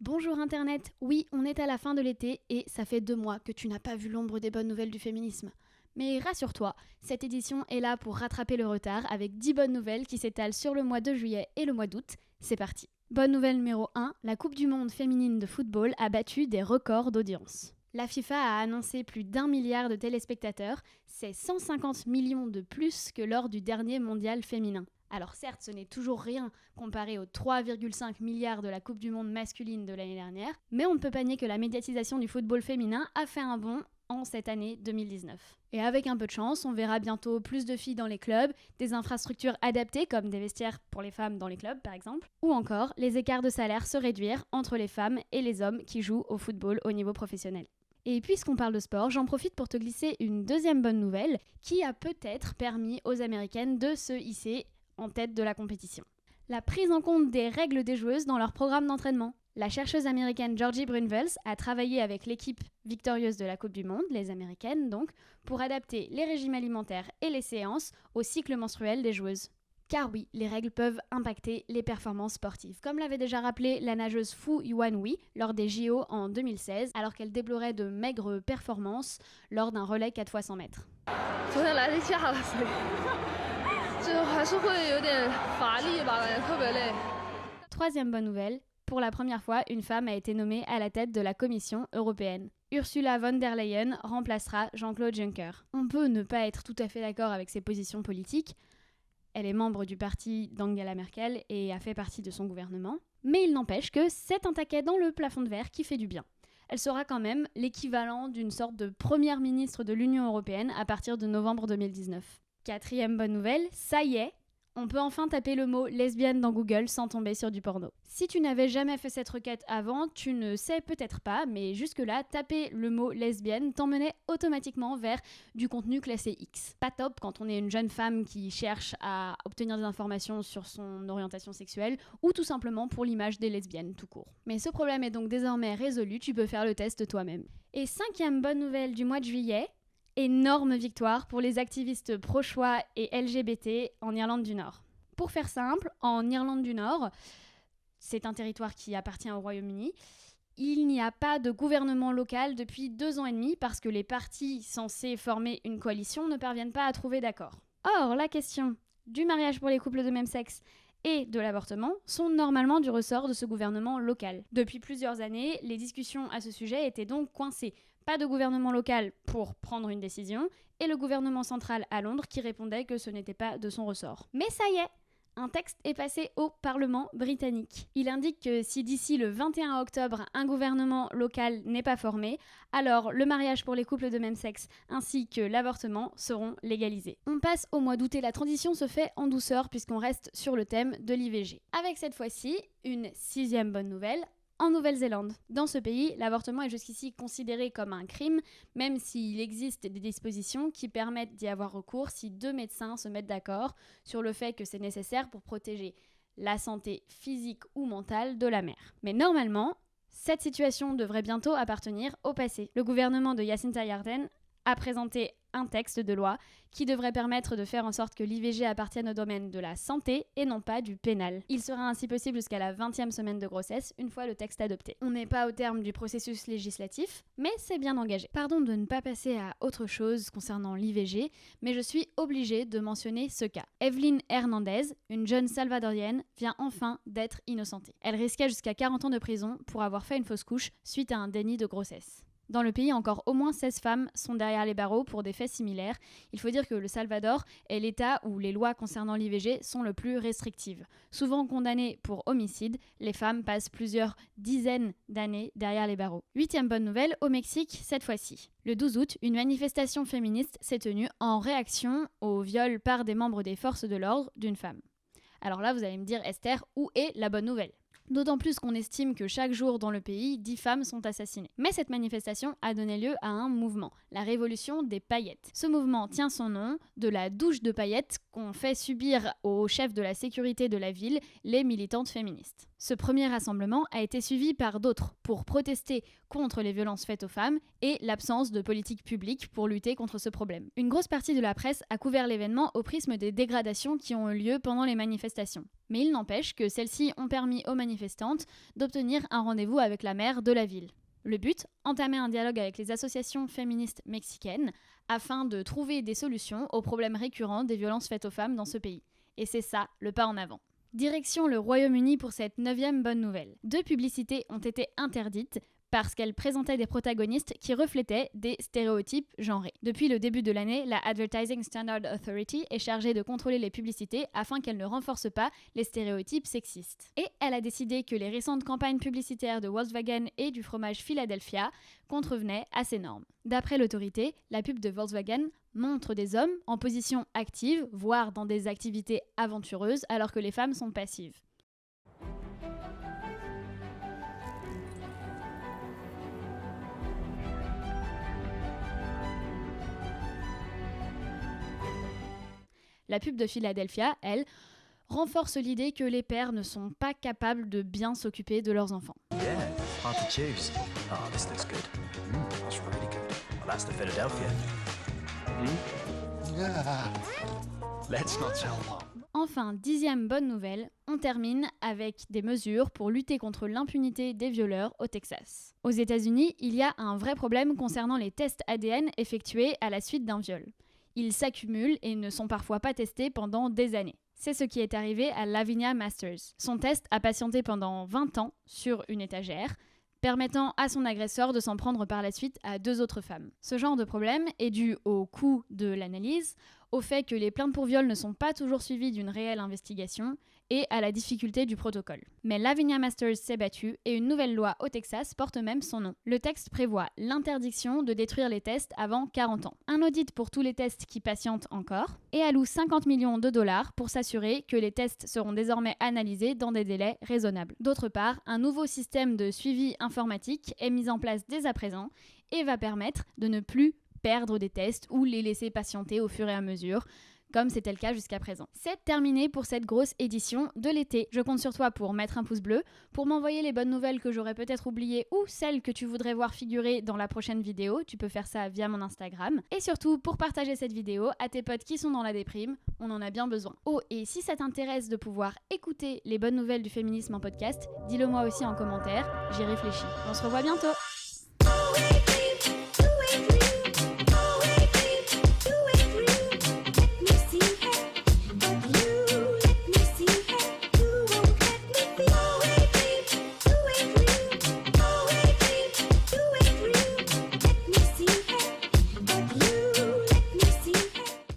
Bonjour Internet, oui, on est à la fin de l'été et ça fait 2 mois que tu n'as pas vu l'ombre des bonnes nouvelles du féminisme. Mais rassure-toi, cette édition est là pour rattraper le retard avec 10 bonnes nouvelles qui s'étalent sur le mois de juillet et le mois d'août. C'est parti. Bonne nouvelle numéro 1, la Coupe du monde féminine de football a battu des records d'audience. La FIFA a annoncé plus d'1 milliard de téléspectateurs, c'est 150 millions de plus que lors du dernier mondial féminin. Alors certes, ce n'est toujours rien comparé aux 3,5 milliards de la Coupe du monde masculine de l'année dernière, mais on ne peut pas nier que la médiatisation du football féminin a fait un bond en cette année 2019. Et avec un peu de chance, on verra bientôt plus de filles dans les clubs, des infrastructures adaptées comme des vestiaires pour les femmes dans les clubs par exemple, ou encore les écarts de salaire se réduire entre les femmes et les hommes qui jouent au football au niveau professionnel. Et puisqu'on parle de sport, j'en profite pour te glisser une deuxième bonne nouvelle qui a peut-être permis aux Américaines de se hisser en tête de la compétition. La prise en compte des règles des joueuses dans leur programme d'entraînement. La chercheuse américaine Georgie Brunvels a travaillé avec l'équipe victorieuse de la Coupe du Monde, les Américaines donc, pour adapter les régimes alimentaires et les séances au cycle menstruel des joueuses. Car oui, les règles peuvent impacter les performances sportives, comme l'avait déjà rappelé la nageuse Fu Yuanhui lors des JO en 2016, alors qu'elle déplorait de maigres performances lors d'un relais 4 x 100 mètres. Troisième bonne nouvelle, pour la première fois, une femme a été nommée à la tête de la Commission européenne. Ursula von der Leyen remplacera Jean-Claude Juncker. On peut ne pas être tout à fait d'accord avec ses positions politiques. Elle est membre du parti d'Angela Merkel et a fait partie de son gouvernement. Mais il n'empêche que c'est un taquet dans le plafond de verre qui fait du bien. Elle sera quand même l'équivalent d'une sorte de première ministre de l'Union européenne à partir de novembre 2019. Quatrième bonne nouvelle, ça y est, on peut enfin taper le mot lesbienne dans Google sans tomber sur du porno. Si tu n'avais jamais fait cette requête avant, tu ne sais peut-être pas, mais jusque-là, taper le mot lesbienne t'emmenait automatiquement vers du contenu classé X. Pas top quand on est une jeune femme qui cherche à obtenir des informations sur son orientation sexuelle ou tout simplement pour l'image des lesbiennes tout court. Mais ce problème est donc désormais résolu, tu peux faire le test toi-même. Et cinquième bonne nouvelle du mois de juillet, énorme victoire pour les activistes pro-choix et LGBT en Irlande du Nord. Pour faire simple, en Irlande du Nord, c'est un territoire qui appartient au Royaume-Uni, il n'y a pas de gouvernement local depuis 2 ans et demi parce que les partis censés former une coalition ne parviennent pas à trouver d'accord. Or, la question du mariage pour les couples de même sexe et de l'avortement sont normalement du ressort de ce gouvernement local. Depuis plusieurs années, les discussions à ce sujet étaient donc coincées. Pas de gouvernement local pour prendre une décision, et le gouvernement central à Londres qui répondait que ce n'était pas de son ressort. Mais ça y est, un texte est passé au Parlement britannique. Il indique que si d'ici le 21 octobre, un gouvernement local n'est pas formé, alors le mariage pour les couples de même sexe ainsi que l'avortement seront légalisés. On passe au mois d'août et la transition se fait en douceur puisqu'on reste sur le thème de l'IVG. Avec cette fois-ci, une 6e bonne nouvelle, en Nouvelle-Zélande. Dans ce pays, l'avortement est jusqu'ici considéré comme un crime, même s'il existe des dispositions qui permettent d'y avoir recours si 2 médecins se mettent d'accord sur le fait que c'est nécessaire pour protéger la santé physique ou mentale de la mère. Mais normalement, cette situation devrait bientôt appartenir au passé. Le gouvernement de Jacinda Ardern a présenté un texte de loi qui devrait permettre de faire en sorte que l'IVG appartienne au domaine de la santé et non pas du pénal. Il sera ainsi possible jusqu'à la 20e semaine de grossesse, une fois le texte adopté. On n'est pas au terme du processus législatif, mais c'est bien engagé. Pardon de ne pas passer à autre chose concernant l'IVG, mais je suis obligée de mentionner ce cas. Evelyn Hernandez, une jeune salvadorienne, vient enfin d'être innocentée. Elle risquait jusqu'à 40 ans de prison pour avoir fait une fausse couche suite à un déni de grossesse. Dans le pays, encore au moins 16 femmes sont derrière les barreaux pour des faits similaires. Il faut dire que le Salvador est l'état où les lois concernant l'IVG sont le plus restrictives. Souvent condamnées pour homicide, les femmes passent plusieurs dizaines d'années derrière les barreaux. 8e bonne nouvelle, au Mexique cette fois-ci. Le 12 août, une manifestation féministe s'est tenue en réaction au viol par des membres des forces de l'ordre d'une femme. Alors là, vous allez me dire, Esther, où est la bonne nouvelle ? D'autant plus qu'on estime que chaque jour dans le pays, 10 femmes sont assassinées. Mais cette manifestation a donné lieu à un mouvement, la révolution des paillettes. Ce mouvement tient son nom de la douche de paillettes qu'ont fait subir aux chefs de la sécurité de la ville les militantes féministes. Ce premier rassemblement a été suivi par d'autres pour protester contre les violences faites aux femmes et l'absence de politique publique pour lutter contre ce problème. Une grosse partie de la presse a couvert l'événement au prisme des dégradations qui ont eu lieu pendant les manifestations. Mais il n'empêche que celles-ci ont permis aux manifestantes d'obtenir un rendez-vous avec la maire de la ville. Le but, entamer un dialogue avec les associations féministes mexicaines afin de trouver des solutions aux problèmes récurrents des violences faites aux femmes dans ce pays. Et c'est ça, le pas en avant. Direction le Royaume-Uni pour cette 9e bonne nouvelle. 2 publicités ont été interdites parce qu'elles présentaient des protagonistes qui reflétaient des stéréotypes genrés. Depuis le début de l'année, la Advertising Standard Authority est chargée de contrôler les publicités afin qu'elles ne renforcent pas les stéréotypes sexistes. Et elle a décidé que les récentes campagnes publicitaires de Volkswagen et du fromage Philadelphia contrevenaient à ces normes. D'après l'autorité, la pub de Volkswagen montre des hommes en position active, voire dans des activités aventureuses, alors que les femmes sont passives. La pub de Philadelphia, elle, renforce l'idée que les pères ne sont pas capables de bien s'occuper de leurs enfants. Yeah, hard to choose. Oh, this looks good. That's really good. Well, that's the Philadelphia. Let's not tell Mom. Enfin, 10e bonne nouvelle, on termine avec des mesures pour lutter contre l'impunité des violeurs au Texas. Aux États-Unis, il y a un vrai problème concernant les tests ADN effectués à la suite d'un viol. Ils s'accumulent et ne sont parfois pas testés pendant des années. C'est ce qui est arrivé à Lavinia Masters. Son test a patienté pendant 20 ans sur une étagère, permettant à son agresseur de s'en prendre par la suite à 2 autres femmes. Ce genre de problème est dû au coût de l'analyse, au fait que les plaintes pour viol ne sont pas toujours suivies d'une réelle investigation et à la difficulté du protocole. Mais Lavinia Masters s'est battue et une nouvelle loi au Texas porte même son nom. Le texte prévoit l'interdiction de détruire les tests avant 40 ans, un audit pour tous les tests qui patientent encore et alloue 50 millions de dollars pour s'assurer que les tests seront désormais analysés dans des délais raisonnables. D'autre part, un nouveau système de suivi informatique est mis en place dès à présent et va permettre de ne plus perdre des tests ou les laisser patienter au fur et à mesure, comme c'était le cas jusqu'à présent. C'est terminé pour cette grosse édition de l'été. Je compte sur toi pour mettre un pouce bleu, pour m'envoyer les bonnes nouvelles que j'aurais peut-être oubliées ou celles que tu voudrais voir figurer dans la prochaine vidéo. Tu peux faire ça via mon Instagram. Et surtout, pour partager cette vidéo à tes potes qui sont dans la déprime, on en a bien besoin. Oh, et si ça t'intéresse de pouvoir écouter les bonnes nouvelles du féminisme en podcast, dis-le moi aussi en commentaire, j'y réfléchis. On se revoit bientôt!